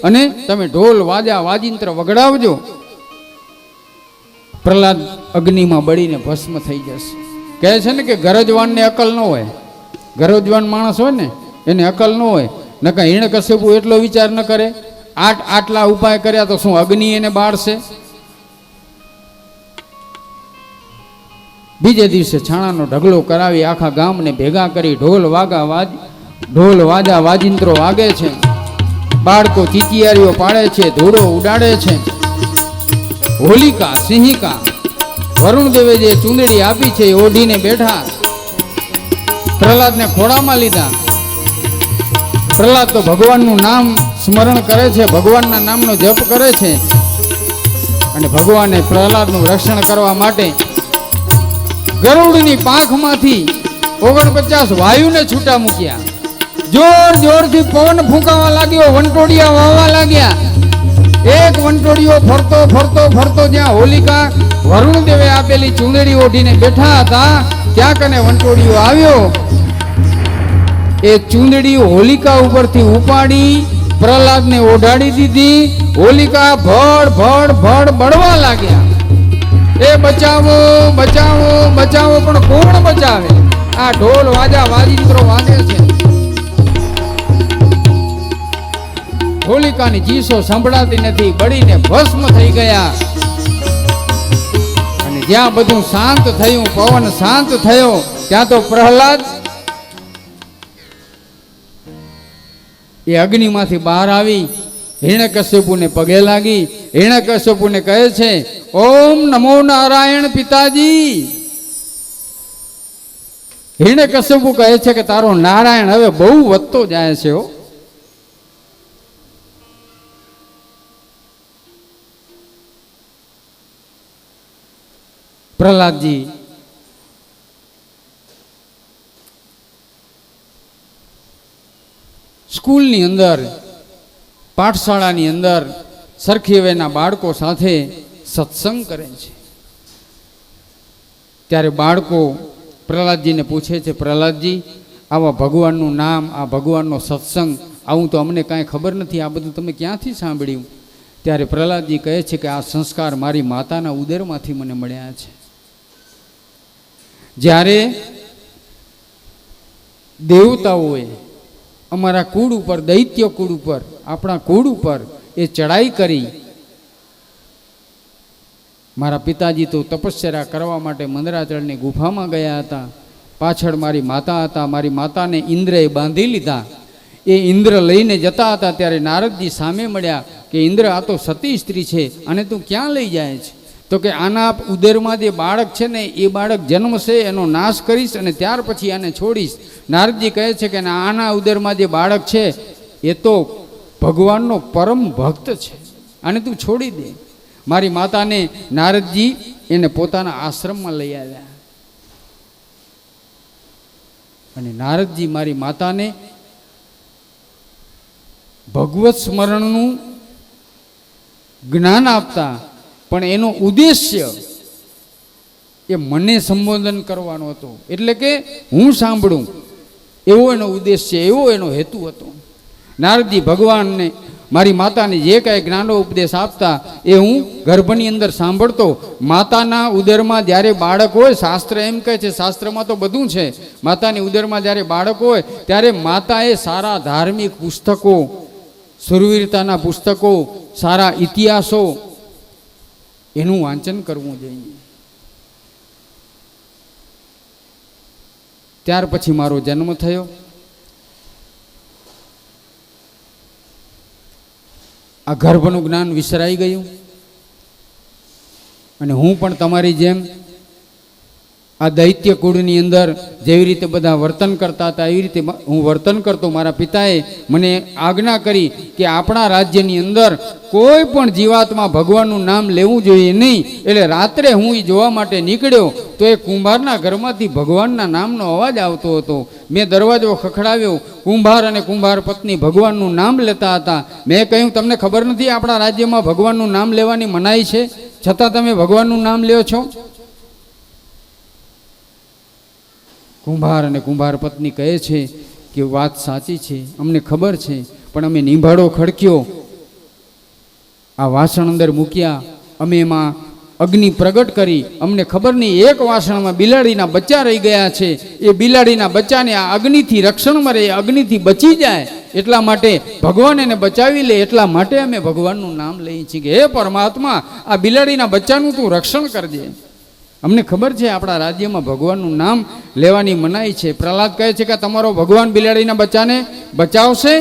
અને તમે ઢોલ વાજા વાજિંત્ર વગડાવજો. પ્રહલાદ અગ્નિમાં બળીને ભસ્મ થઈ જશે. કહે છે ને કે ગરજવાનને અકલ ન હોય, ગરજવાન માણસ હોય ને એને અકલ ન હોય. નકા હિરણ્યકશ્યપુ એટલો વિચાર ન કરે, આટલા ઉપાય કર્યા તો શું અગ્નિ એને બાળશે? બીજે દિવસે છાણાનો ઢગલો કરાવી આખા ગામને ભેગા કરી ઢોલ વાજા વાજિંત્રો વાગે છે. બાળકો ચીચિયારીઓ પાડે છે, ધૂળો ઉડાડે છે. હોલિકા સિંહિકા વરુણદેવે જે ચૂંદડી આપી છે એ ઓઢીને બેઠા. પ્રહલાદને ખોળામાં લીધા. પ્રહલાદ તો ભગવાનનું નામ સ્મરણ કરે છે, ભગવાનના નામનો જપ કરે છે. અને ભગવાને પ્રહલાદનું રક્ષણ કરવા માટે ગરુડની પાંખમાંથી 49 વાયુને છૂટા મૂક્યા. જોર જોરથી પવન ફૂંકાવા લાગ્યો, વંટોડિયા વાવવા લાગ્યા. એક વંટોડિયો ફરતો ફરતો ફરતો જ્યાં હોલિકા વરુણદેવે આપેલી ચૂંદડી ઓઢીને બેઠા હતા ત્યાં કને વંટોડિયો આવ્યો. એ ચૂંદડી હોલિકા ઉપરથી ઉપાડી પ્રહલાદને ઓઢાડી દીધી. હોલિકા ભડ ભડ ભડ બળવા લાગ્યા. એ બચાવો બચાવો બચાવો, પણ કોણ બચાવે? આ ઢોલ વાજા વાજિંત્રો વાગે છે. હોલિકાની ચીસો સંભળાતી નથી, બળીને ભસ્મ થઈ ગયા. અને જ્યાં બધું શાંત થયું, પવન શાંત થયો, ત્યાં તો પ્રહલાદ એ અગ્નિમાંથી બહાર આવી હિરણ્યકશ્યપુને પગે લાગી. હિરણ્યકશ્યપુને કહે છે, ઓમ નમો નારાયણ પિતાજી. હિરણ્યકશ્યપુ કહે છે કે તારો નારાયણ હવે બહુ વધતો જાય છે. પ્રહલાદજી સ્કૂલની અંદર, પાઠશાળાની અંદર સરખી વયના બાળકો સાથે સત્સંગ કરે છે. ત્યારે બાળકો પ્રહલાદજીને પૂછે છે, પ્રહલાદજી આવા ભગવાનનું નામ, આ ભગવાનનો સત્સંગ, આવું તો અમને કાંઈ ખબર નથી, આ બધું તમે ક્યાંથી સાંભળ્યું? ત્યારે પ્રહલાદજી કહે છે કે આ સંસ્કાર મારી માતાના ઉદરમાંથી મને મળ્યા છે. જ્યારે દેવતાઓએ અમારા કુળ ઉપર, દૈત્ય કુળ ઉપર, આપણા કુળ ઉપર એ ચડાઈ કરી, મારા પિતાજી તો તપશ્ચર્યા કરવા માટે મંદરાચળની ગુફામાં ગયા હતા. પાછળ મારી માતા હતા. મારી માતાને ઇન્દ્રએ બાંધી લીધા. એ ઇન્દ્ર લઈને જતા હતા ત્યારે નારદજી સામે મળ્યા કે ઇન્દ્ર, આ તો સતી સ્ત્રી છે, અને તું ક્યાં લઈ જાય છે? તો કે આના ઉદરમાં જે બાળક છે ને એ બાળક જન્મશે, એનો નાશ કરીશ અને ત્યાર પછી આને છોડીશ. નારદજી કહે છે કે આના ઉદરમાં જે બાળક છે એ તો ભગવાનનો પરમ ભક્ત છે, આને તું છોડી દે. મારી માતાને નારદજી એને પોતાના આશ્રમમાં લઈ આવ્યા. અને નારદજી મારી માતાને ભગવત સ્મરણનું જ્ઞાન આપતા, પણ એનો ઉદ્દેશ્ય એ મને સંબોધન કરવાનો હતો, એટલે કે હું સાંભળું એવો એનો ઉદ્દેશ્ય, એવો એનો હેતુ હતો. નારદજી ભગવાનને, મારી માતાને જે કાંઈ જ્ઞાનો ઉપદેશ આપતા એ હું ગર્ભની અંદર સાંભળતો. માતાના ઉદરમાં જ્યારે બાળક હોય, શાસ્ત્ર એમ કહે છે, શાસ્ત્રમાં તો બધું છે, માતાની ઉદરમાં જ્યારે બાળક હોય ત્યારે માતાએ સારા ધાર્મિક પુસ્તકો, સુરવીરતાના પુસ્તકો, સારા ઇતિહાસો, એનું વાંચન કરવું જોઈએ. ત્યાર પછી મારો જન્મ થયો. આ ગર્ભનું જ્ઞાન વિસરાઈ ગયું અને હું પણ તમારી જેમ આ દૈત્ય કુળની અંદર જેવી રીતે બધા વર્તન કરતા હતા એવી રીતે હું વર્તન કરતો. મારા પિતાએ મને આજ્ઞા કરી કે આપણા રાજ્યની અંદર કોઈ પણ જીવાતમાં ભગવાનનું નામ લેવું જોઈએ નહીં. એટલે રાત્રે હું એ જોવા માટે નીકળ્યો તો એ કુંભારના ઘરમાંથી ભગવાનના નામનો અવાજ આવતો હતો. મેં દરવાજો ખખડાવ્યો. કુંભાર અને કુંભાર પત્ની ભગવાનનું નામ લેતા હતા. મેં કહ્યું, તમને ખબર નથી આપણા રાજ્યમાં ભગવાનનું નામ લેવાની મનાઈ છે, છતાં તમે ભગવાનનું નામ લ્યો છો? કુંભાર અને કુંભાર પત્ની કહે છે કે વાત સાચી છે, અમને ખબર છે, પણ અમે નિંભાળો ખડક્યો આ વાસણ અંદર મૂક્યા, અમે એમાં અગ્નિ પ્રગટ કરી. અમને ખબર નહીં એક વાસણમાં બિલાડીના બચ્ચા રહી ગયા છે. એ બિલાડીના બચ્ચાને આ અગ્નિથી રક્ષણ મળે, અગ્નિથી બચી જાય, એટલા માટે ભગવાન એને બચાવી લે. એટલા માટે અમે ભગવાનનું નામ લઈએ છીએ કે હે પરમાત્મા, આ બિલાડીના બચ્ચાનું તું રક્ષણ કરજે. અમને ખબર છે આપણા રાજ્યમાં ભગવાનનું નામ લેવાની મનાઈ છે. પ્રહલાદ કહે છે કે તમારો ભગવાન બિલાડીના બચ્ચાને બચાવશે.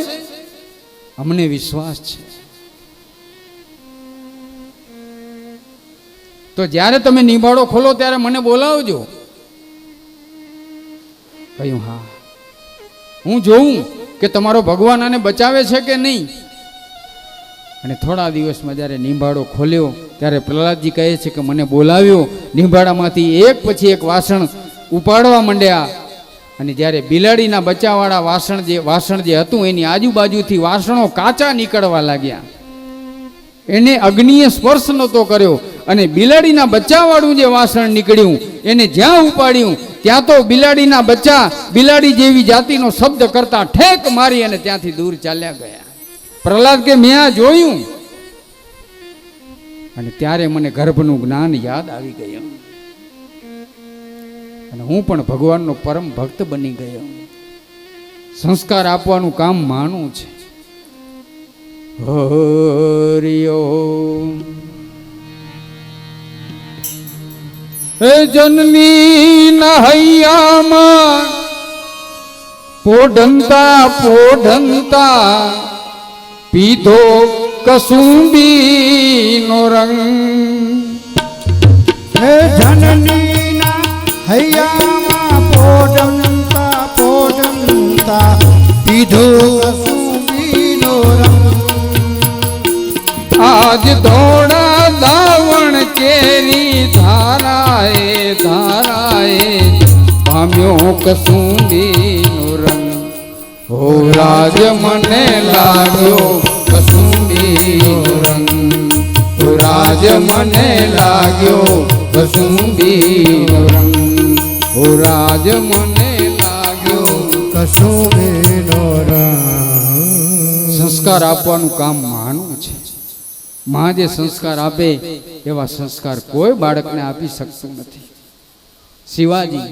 અમને વિશ્વાસ છે. તો જ્યારે તમે નિભાડો ખોલો ત્યારે મને બોલાવજો. કહ્યું હા, હું જોઉં કે તમારો ભગવાન આને બચાવે છે કે નહીં. અને થોડા દિવસમાં જ્યારે નિભાડો ખોલ્યો ત્યારે પ્રહલાદજી કહે છે કે મને બોલાવ્યો. નિભાડામાંથી એક પછી એક વાસણ ઉપાડવા માંડ્યા. અને જ્યારે બિલાડીના બચ્ચાવાળા વાસણ જે હતું એની આજુબાજુથી વાસણો કાચા નીકળવા લાગ્યા. એને અગ્નિએ સ્પર્શ નહોતો કર્યો. અને બિલાડીના બચ્ચાવાળું જે વાસણ નીકળ્યું એને જ્યાં ઉપાડ્યું ત્યાં તો બિલાડીના બચ્ચા બિલાડી જેવી જાતિનો શબ્દ કરતા ઠેક મારી અને ત્યાંથી દૂર ચાલ્યા ગયા. પ્રહલાદ કે મેં આ જોયું. અને ત્યારે મને ગર્ભનું જ્ઞાન યાદ આવી ગયું અને હું પણ ભગવાનનો પરમ ભક્ત બની ગયો. સંસ્કાર આપવાનું કામ માનું છે. હરિ ઓમ. હે જનની નહૈયામાં પોઢંતા પોઢંતા પીધો કસુંબીનો રંગ. હે જનની નહૈયામાં પોઢંતા પોઢંતા પીધો કસુંબીનો રંગ. આજ ધોળા દાવણ કેરી ધારાએ ધારાએ પામ્યો કસુંબીનો રંગ. હો રાજ મને લાગ્યો કસુંબીનો રંગ. હો રાજ મને લાગ્યો કસુંબીનો રંગ. હો રાજ મને લાગ્યો કસુંબીનો રંગ. સંસ્કાર આપવાનું કામ માનું છે. માં જે સંસ્કાર આપે એવા સંસ્કાર કોઈ બાળકને આપી શકતું નથી. શિવાજી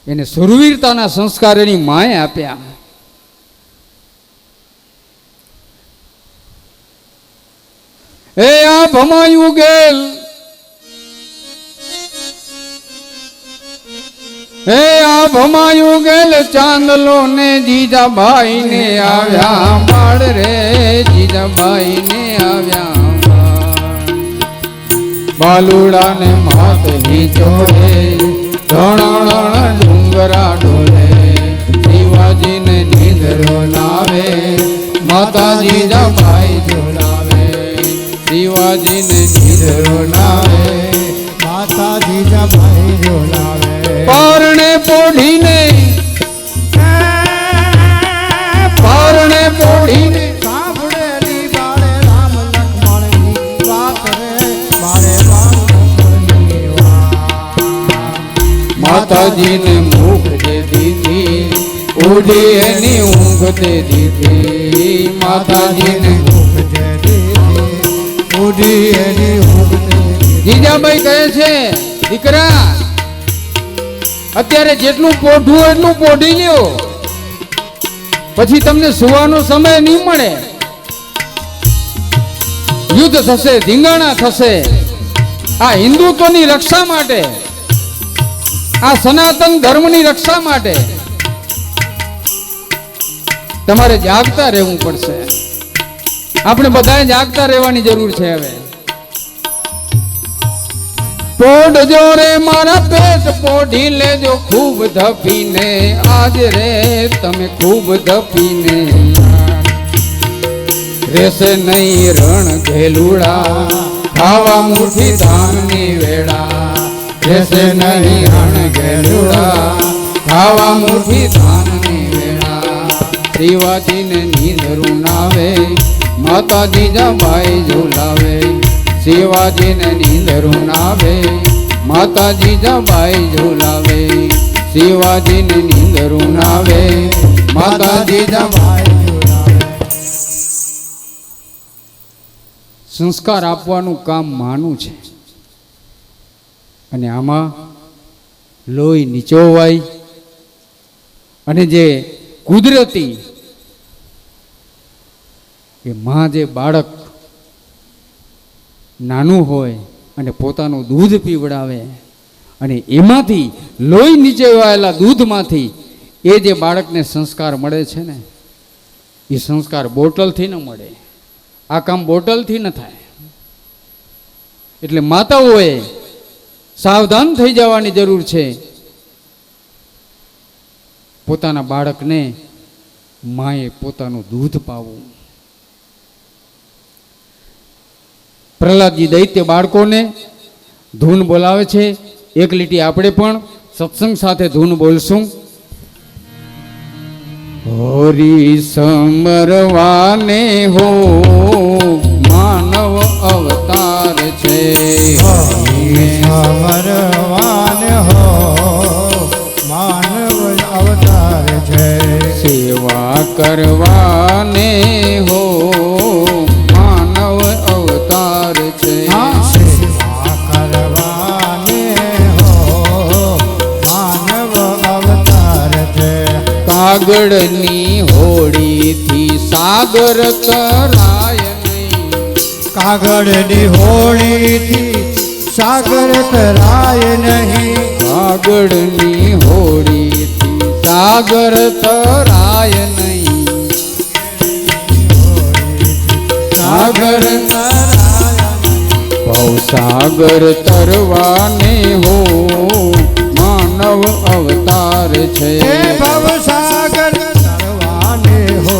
એને સુરવીરતાના સંસ્કાર એની માએ આપ્યા. એ આ ભમાયું ગેલ, હે આ ભમાયું ગેલ ચાંદલો ને જીજાભાઈ ને આવ્યા બાળ રે. જીજાભાઈ ને આવ્યા બાલુડા ને માત જોડે ધણ ડુંગરા ડોલે. શિવાજી ને નીંદરો લાવે માતા જીજાભાઈ ઝોલાવે. શિવાજી ને નીંદરો લાવે માતા જીજાભાઈ ઝોલાવે. પારણે પોઢીને પારણે પોઢીને સાંભળેલી બાળે રામ લક્ષ્મણની વાત રે. બાળે રામ લક્ષ્મણની વાત. માતાજીને મુખ દે દીધી ઉડી એની ઊંઘ દે દીધી. માતાજીને ઊંઘ દે દીધી, ઉડી એની ઊંઘ દે દીધી. જીજાબાઈ કહે છે દીકરા અત્યારે જેટલું પોઢવું એટલું પોઢી લ્યો, પછી તમને સુવાનો સમય નહીં મળે. યુદ્ધ થશે, ધીંગાણા થશે. આ હિન્દુત્વની રક્ષા માટે, આ સનાતન ધર્મની રક્ષા માટે તમારે જાગતા રહેવું પડશે. આપણે બધાએ જાગતા રહેવાની જરૂર છે. હવે પોઢજો રે મારા પેટ પોઢી લેજો ખૂબ ધપીને. આજ રે તમે ખૂબ ધપીને. રેસે નહીં રણ ઘેલુડા ખાવા મુઠી ધામની વેળા. રેસે નહીં રણ ઘેલુડા ખાવા મુઠી ધામની વેળા. શિવાજીને નીંદરું નાવે માતાજી જબાઈ ઝુલાવે. શિવાજીને નીંદરું નાવે માતાજી જબાઈ ઝુલાવે. શિવાજીને નીંદરું નાવે માતાજી જબાઈ ઝુલાવે. સંસ્કાર આપવાનું કામ માનું છે. અને આમાં લોહી નીચોવાય અને જે કુદરતી કે માં જે બાળક નાનું હોય અને પોતાનું દૂધ પીવડાવે અને એમાંથી લોહી નીચોવાયેલા દૂધમાંથી એ જે બાળકને સંસ્કાર મળે છે ને, એ સંસ્કાર બોટલથી ન મળે. આ કામ બોટલથી ન થાય. એટલે માતાઓએ સાવધાન થઈ જવાની જરૂર છે. પોતાના બાળકને માએ પોતાનું દૂધ પાવું. પ્રહલાદજી દૈત્ય બાળકોને ધૂન બોલાવે છે. એક લીટી આપણે પણ સત્સંગ સાથે ધૂન બોલશું. હોરી સમરવાને હો માનવ અવતાર છે. સમરવાન હો માનવ અવતાર છે. સેવા કરવાને હો માનવ અવતાર છે. સેવા કરવાને હો માનવ અવતાર છે. કાગળની હોડીથી સાગર તરાય નહીં. કાગળની હોળીથી સાગર તરાય નહીં. કાગળની હોડીથી સાગર તરાય નહીં. સાગર ભવસાગર તરવાને હો માનવ અવતાર છે. ભવસાગર તરવાને હો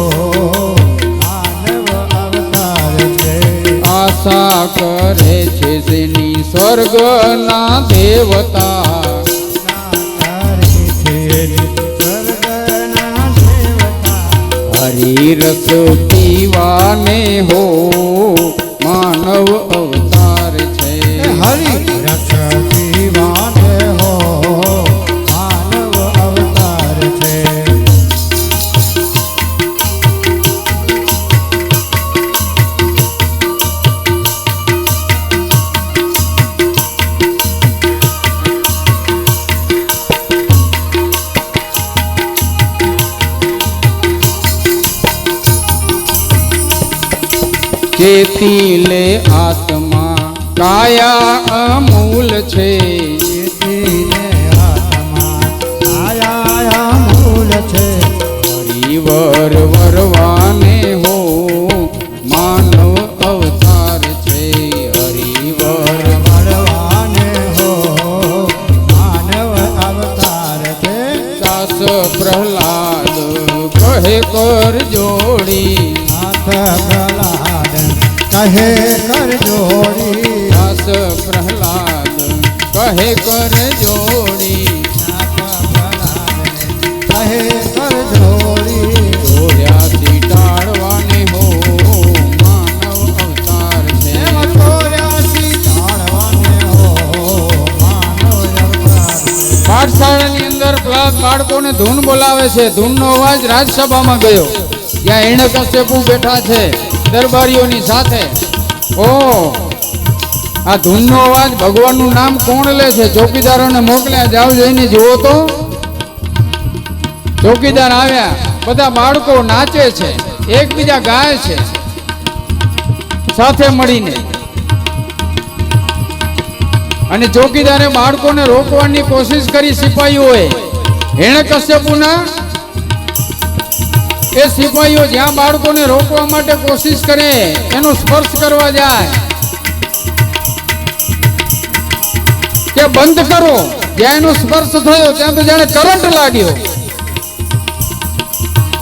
માનવ અવતાર છે. આશા કરે છે જેની સ્વર્ગના દેવતા. હરિરસ પીવાને હો માનવ અવતાર છે. હરિ રસ પીવાને હો માનવ અવતાર છે. ચેતી લે આત્મા કાયા અમૂલ છે. મૂલ છે. હરિવર વરવાને હો માનવ અવતાર છે. હરિવર મળવાને હો માનવ અવતાર છે. દાસ પ્રહલાદ કહે કર જોડી. નાથ પ્રહલાદ કહે કર જોડી. દાસ પ્રહલાદ કહે કર જોડી. નાથ પ્રહલાદ કહે કર જોડી. ચોર્યાસી ટાળવાને હો માનવ અવતાર છે. ચોર્યાસી ટાળવાને હો માનવ અવતાર છે. પાઠશાળાની અંદર ક્લાસ બાળકોને ધૂન બોલાવે છે. ધૂનનો અવાજ રાજસભામાં ગયો. ત્યાં હિરણ્યકશ્યપુ બેઠા છે દરબારીઓની સાથે. ઓ આ ધૂનનો અવાજ ભગવાનનું નામ કોણ લે છે? ચોકીદારોને મોકલ્યા, જાઓ જઈને જુઓ તો. ચોકીદાર આવ્યા, બધા બાળકો નાચે છે, એકબીજા ગાય છે સાથે મળીને. અને ચોકીદારે બાળકોને રોકવાની કોશિશ કરી સિપાહીઓએ. હિરણ્યકશ્યપુના એ સિપાહીઓ જ્યાં બાળકોને રોકવા માટે કોશિશ કરે એનો સ્પર્શ કરવા જાય કે બંધ કરો. જ્યાં એનો સ્પર્શ થયો ત્યાં તો જાણે કરંટ લાગ્યો.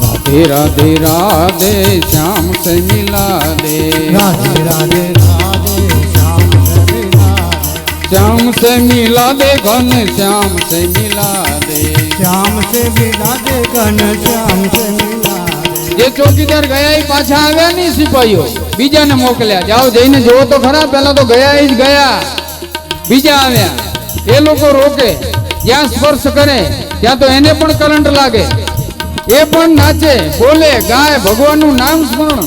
રાધે રાધે રાધે શ્યામ સે મિલા દે. રાધે રાધે રાધે શ્યામ સે મિલા દે. શ્યામ સે મિલા દે ઘન શ્યામ સે મિલા દે. શ્યામ સે મિલા દે ઘન શ્યામ સે મિલા દે. જે ચોકીદાર ગયા એ પાછા આવ્યા નહીં. સિપાહીઓ બીજાને મોકલ્યા, જાઓ જઈને જોવો તો ખરા. પહેલા તો ગયા જ ગયા, બીજા આવ્યા. એ લોકો રોકે, જ્યાં સ્પર્શ કરે ત્યાં તો એને પણ કરંટ લાગે. એ પણ નાચે, બોલે, ગાય, ભગવાનનું નામ સ્મરણ.